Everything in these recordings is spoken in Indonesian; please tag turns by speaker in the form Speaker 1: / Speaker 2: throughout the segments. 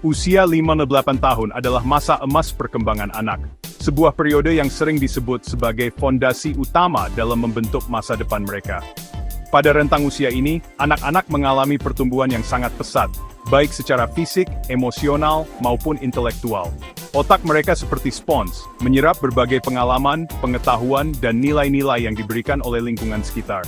Speaker 1: Usia 5-8 tahun adalah masa emas perkembangan anak, sebuah periode yang sering disebut sebagai fondasi utama dalam membentuk masa depan mereka. Pada rentang usia ini, anak-anak mengalami pertumbuhan yang sangat pesat, baik secara fisik, emosional, maupun intelektual. Otak mereka seperti spons, menyerap berbagai pengalaman, pengetahuan, dan nilai-nilai yang diberikan oleh lingkungan sekitar.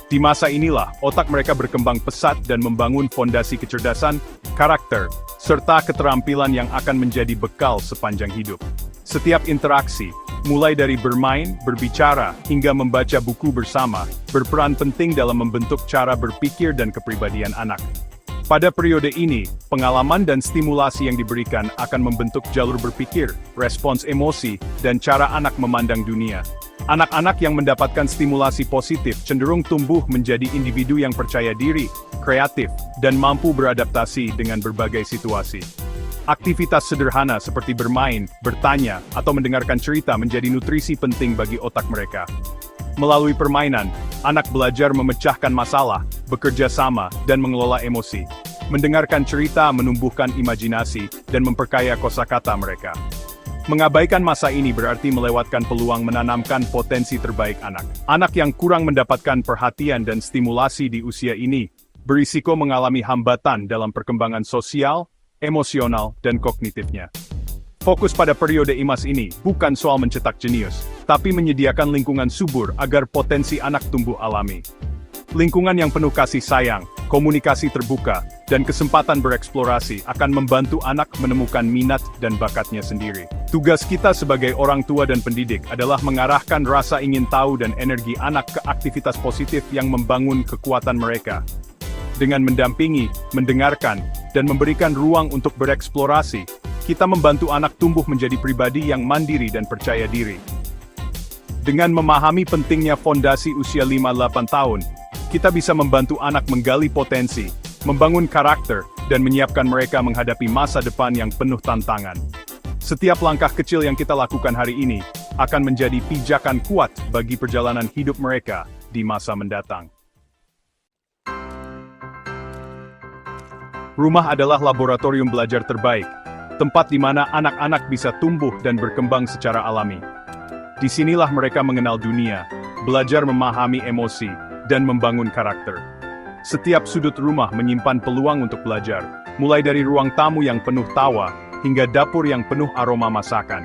Speaker 1: Di masa inilah, otak mereka berkembang pesat dan membangun fondasi kecerdasan, karakter, serta keterampilan yang akan menjadi bekal sepanjang hidup. Setiap interaksi, mulai dari bermain, berbicara, hingga membaca buku bersama, berperan penting dalam membentuk cara berpikir dan kepribadian anak. Pada periode ini, pengalaman dan stimulasi yang diberikan akan membentuk jalur berpikir, respons emosi, dan cara anak memandang dunia. Anak-anak yang mendapatkan stimulasi positif cenderung tumbuh menjadi individu yang percaya diri, kreatif, dan mampu beradaptasi dengan berbagai situasi. Aktivitas sederhana seperti bermain, bertanya, atau mendengarkan cerita menjadi nutrisi penting bagi otak mereka. Melalui permainan, anak belajar memecahkan masalah, bekerja sama, dan mengelola emosi. Mendengarkan cerita menumbuhkan imajinasi dan memperkaya kosakata mereka. Mengabaikan masa ini berarti melewatkan peluang menanamkan potensi terbaik anak. Anak yang kurang mendapatkan perhatian dan stimulasi di usia ini, berisiko mengalami hambatan dalam perkembangan sosial, emosional, dan kognitifnya. Fokus pada periode emas ini bukan soal mencetak jenius, tapi menyediakan lingkungan subur agar potensi anak tumbuh alami. Lingkungan yang penuh kasih sayang, komunikasi terbuka, dan kesempatan bereksplorasi akan membantu anak menemukan minat dan bakatnya sendiri. Tugas kita sebagai orang tua dan pendidik adalah mengarahkan rasa ingin tahu dan energi anak ke aktivitas positif yang membangun kekuatan mereka. Dengan mendampingi, mendengarkan, dan memberikan ruang untuk bereksplorasi, kita membantu anak tumbuh menjadi pribadi yang mandiri dan percaya diri. Dengan memahami pentingnya fondasi usia 5-8 tahun, kita bisa membantu anak menggali potensi, membangun karakter, dan menyiapkan mereka menghadapi masa depan yang penuh tantangan. Setiap langkah kecil yang kita lakukan hari ini akan menjadi pijakan kuat bagi perjalanan hidup mereka di masa mendatang. Rumah adalah laboratorium belajar terbaik, tempat di mana anak-anak bisa tumbuh dan berkembang secara alami. Disinilah mereka mengenal dunia, belajar memahami emosi, dan membangun karakter. Setiap sudut rumah menyimpan peluang untuk belajar, mulai dari ruang tamu yang penuh tawa, hingga dapur yang penuh aroma masakan.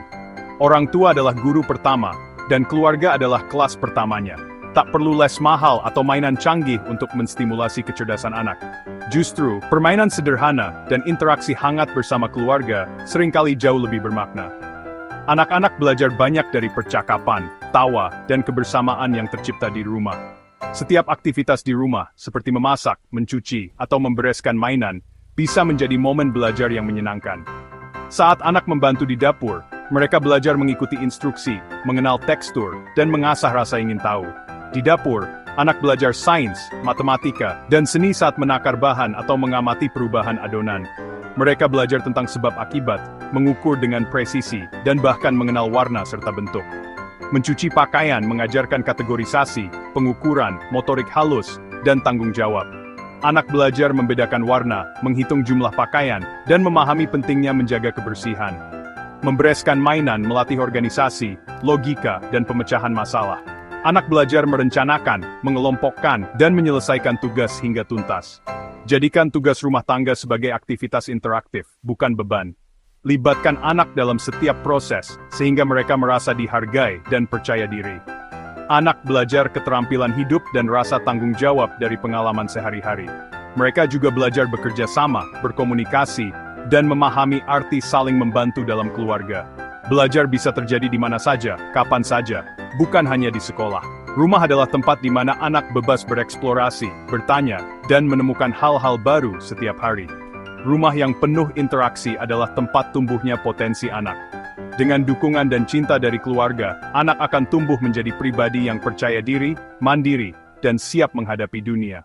Speaker 1: Orang tua adalah guru pertama, dan keluarga adalah kelas pertamanya. Tak perlu les mahal atau mainan canggih untuk menstimulasi kecerdasan anak. Justru, permainan sederhana dan interaksi hangat bersama keluarga seringkali jauh lebih bermakna. Anak-anak belajar banyak dari percakapan, tawa, dan kebersamaan yang tercipta di rumah. Setiap aktivitas di rumah, seperti memasak, mencuci, atau membereskan mainan, bisa menjadi momen belajar yang menyenangkan. Saat anak membantu di dapur, mereka belajar mengikuti instruksi, mengenal tekstur, dan mengasah rasa ingin tahu. Di dapur, anak belajar sains, matematika, dan seni saat menakar bahan atau mengamati perubahan adonan. Mereka belajar tentang sebab akibat, mengukur dengan presisi, dan bahkan mengenal warna serta bentuk. Mencuci pakaian mengajarkan kategorisasi, pengukuran, motorik halus, dan tanggung jawab. Anak belajar membedakan warna, menghitung jumlah pakaian, dan memahami pentingnya menjaga kebersihan. Membereskan mainan melatih organisasi, logika, dan pemecahan masalah. Anak belajar merencanakan, mengelompokkan, dan menyelesaikan tugas hingga tuntas. Jadikan tugas rumah tangga sebagai aktivitas interaktif, bukan beban. Libatkan anak dalam setiap proses, sehingga mereka merasa dihargai dan percaya diri. Anak belajar keterampilan hidup dan rasa tanggung jawab dari pengalaman sehari-hari. Mereka juga belajar bekerja sama, berkomunikasi, dan memahami arti saling membantu dalam keluarga. Belajar bisa terjadi di mana saja, kapan saja, bukan hanya di sekolah. Rumah adalah tempat di mana anak bebas bereksplorasi, bertanya, dan menemukan hal-hal baru setiap hari. Rumah yang penuh interaksi adalah tempat tumbuhnya potensi anak. Dengan dukungan dan cinta dari keluarga, anak akan tumbuh menjadi pribadi yang percaya diri, mandiri, dan siap menghadapi dunia.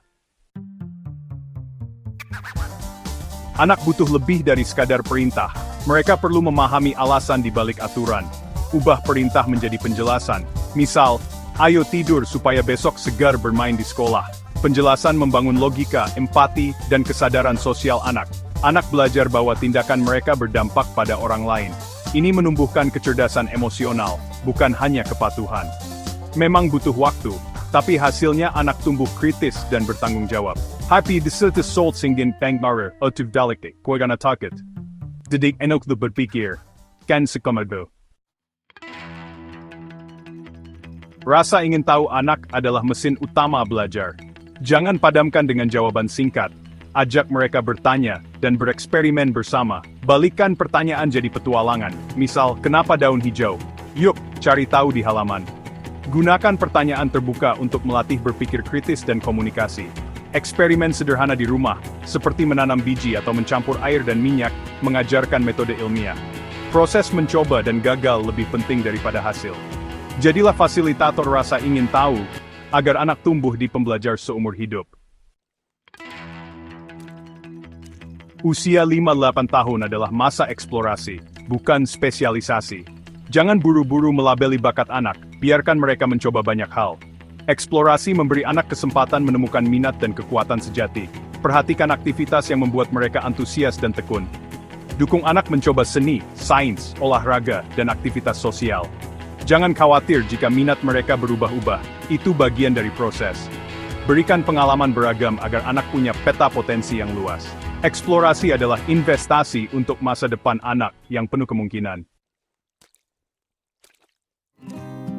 Speaker 1: Anak butuh lebih dari sekadar perintah. Mereka perlu memahami alasan di balik aturan. Ubah perintah menjadi penjelasan. Misal, ayo tidur supaya besok segar bermain di sekolah. Penjelasan membangun logika, empati, dan kesadaran sosial anak. Anak belajar bahwa tindakan mereka berdampak pada orang lain. Ini menumbuhkan kecerdasan emosional, bukan hanya kepatuhan. Memang butuh waktu, tapi hasilnya anak tumbuh kritis dan bertanggung jawab. Happy disitu soul singgin pangmarer, otuv daliktik, kue gana takut. Didik enok the berpikir, kan sekomado. Rasa ingin tahu anak adalah mesin utama belajar. Jangan padamkan dengan jawaban singkat. Ajak mereka bertanya, dan bereksperimen bersama. Balikan pertanyaan jadi petualangan. Misal, kenapa daun hijau? Yuk, cari tahu di halaman. Gunakan pertanyaan terbuka untuk melatih berpikir kritis dan komunikasi. Eksperimen sederhana di rumah, seperti menanam biji atau mencampur air dan minyak, mengajarkan metode ilmiah. Proses mencoba dan gagal lebih penting daripada hasil. Jadilah fasilitator rasa ingin tahu, agar anak tumbuh di pembelajar seumur hidup. Usia 5-8 tahun adalah masa eksplorasi, bukan spesialisasi. Jangan buru-buru melabeli bakat anak, biarkan mereka mencoba banyak hal. Eksplorasi memberi anak kesempatan menemukan minat dan kekuatan sejati. Perhatikan aktivitas yang membuat mereka antusias dan tekun. Dukung anak mencoba seni, sains, olahraga, dan aktivitas sosial. Jangan khawatir jika minat mereka berubah-ubah, itu bagian dari proses. Berikan pengalaman beragam agar anak punya peta potensi yang luas. Eksplorasi adalah investasi untuk masa depan anak yang penuh kemungkinan.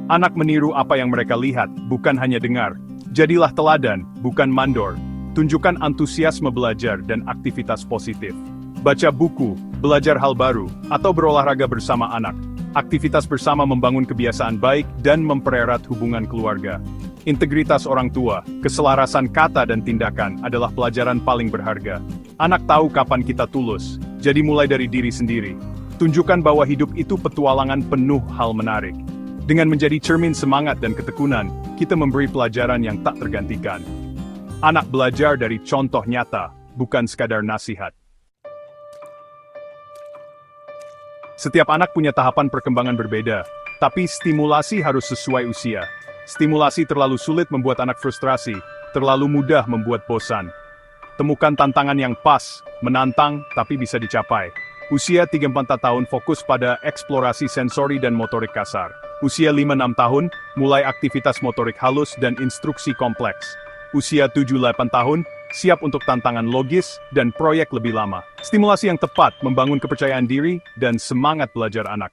Speaker 1: Anak meniru apa yang mereka lihat, bukan hanya dengar. Jadilah teladan, bukan mandor. Tunjukkan antusiasme belajar dan aktivitas positif. Baca buku, belajar hal baru, atau berolahraga bersama anak. Aktivitas bersama membangun kebiasaan baik dan mempererat hubungan keluarga. Integritas orang tua, keselarasan kata dan tindakan adalah pelajaran paling berharga. Anak tahu kapan kita tulus, jadi mulai dari diri sendiri. Tunjukkan bahwa hidup itu petualangan penuh hal menarik. Dengan menjadi cermin semangat dan ketekunan, kita memberi pelajaran yang tak tergantikan. Anak belajar dari contoh nyata, bukan sekadar nasihat. Setiap anak punya tahapan perkembangan berbeda, tapi stimulasi harus sesuai usia. Stimulasi terlalu sulit membuat anak frustrasi, terlalu mudah membuat bosan. Temukan tantangan yang pas, menantang, tapi bisa dicapai. Usia 3-4 tahun fokus pada eksplorasi sensori dan motorik kasar. Usia 5-6 tahun, mulai aktivitas motorik halus dan instruksi kompleks. Usia 7-8 tahun, siap untuk tantangan logis dan proyek lebih lama. Stimulasi yang tepat membangun kepercayaan diri dan semangat belajar anak.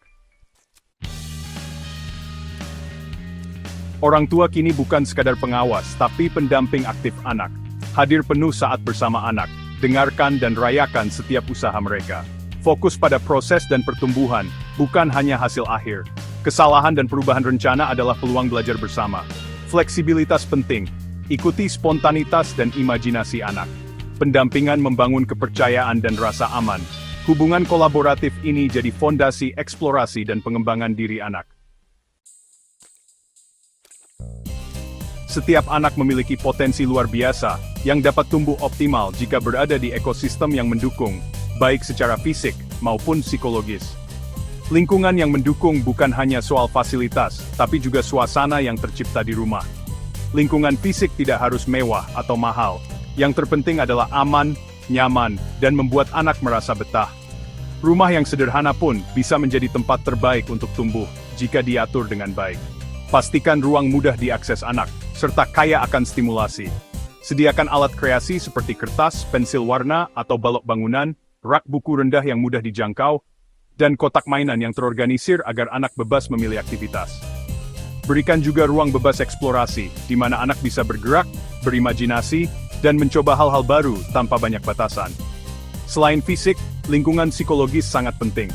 Speaker 1: Orang tua kini bukan sekadar pengawas, tapi pendamping aktif anak. Hadir penuh saat bersama anak, dengarkan dan rayakan setiap usaha mereka. Fokus pada proses dan pertumbuhan, bukan hanya hasil akhir. Kesalahan dan perubahan rencana adalah peluang belajar bersama. Fleksibilitas penting. Ikuti spontanitas dan imajinasi anak. Pendampingan membangun kepercayaan dan rasa aman. Hubungan kolaboratif ini jadi fondasi eksplorasi dan pengembangan diri anak. Setiap anak memiliki potensi luar biasa, yang dapat tumbuh optimal jika berada di ekosistem yang mendukung, baik secara fisik maupun psikologis. Lingkungan yang mendukung bukan hanya soal fasilitas, tapi juga suasana yang tercipta di rumah. Lingkungan fisik tidak harus mewah atau mahal. Yang terpenting adalah aman, nyaman, dan membuat anak merasa betah. Rumah yang sederhana pun bisa menjadi tempat terbaik untuk tumbuh, jika diatur dengan baik. Pastikan ruang mudah diakses anak, serta kaya akan stimulasi. Sediakan alat kreasi seperti kertas, pensil warna, atau balok bangunan, rak buku rendah yang mudah dijangkau, dan kotak mainan yang terorganisir agar anak bebas memilih aktivitas. Berikan juga ruang bebas eksplorasi, di mana anak bisa bergerak, berimajinasi, dan mencoba hal-hal baru tanpa banyak batasan. Selain fisik, lingkungan psikologis sangat penting.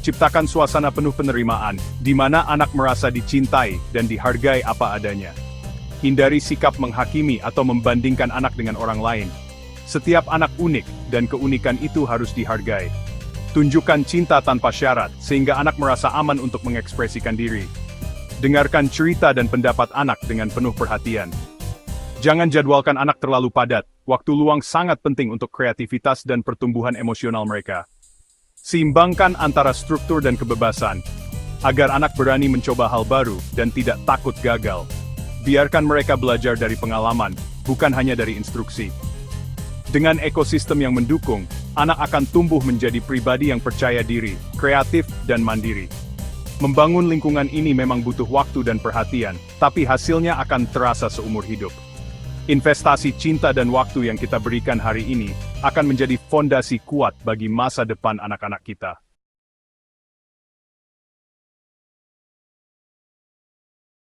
Speaker 1: Ciptakan suasana penuh penerimaan, di mana anak merasa dicintai dan dihargai apa adanya. Hindari sikap menghakimi atau membandingkan anak dengan orang lain. Setiap anak unik, dan keunikan itu harus dihargai. Tunjukkan cinta tanpa syarat, sehingga anak merasa aman untuk mengekspresikan diri. Dengarkan cerita dan pendapat anak dengan penuh perhatian. Jangan jadwalkan anak terlalu padat, waktu luang sangat penting untuk kreativitas dan pertumbuhan emosional mereka. Seimbangkan antara struktur dan kebebasan, agar anak berani mencoba hal baru dan tidak takut gagal. Biarkan mereka belajar dari pengalaman, bukan hanya dari instruksi. Dengan ekosistem yang mendukung, anak akan tumbuh menjadi pribadi yang percaya diri, kreatif, dan mandiri. Membangun lingkungan ini memang butuh waktu dan perhatian, tapi hasilnya akan terasa seumur hidup. Investasi cinta dan waktu yang kita berikan hari ini akan menjadi fondasi kuat bagi masa depan anak-anak kita.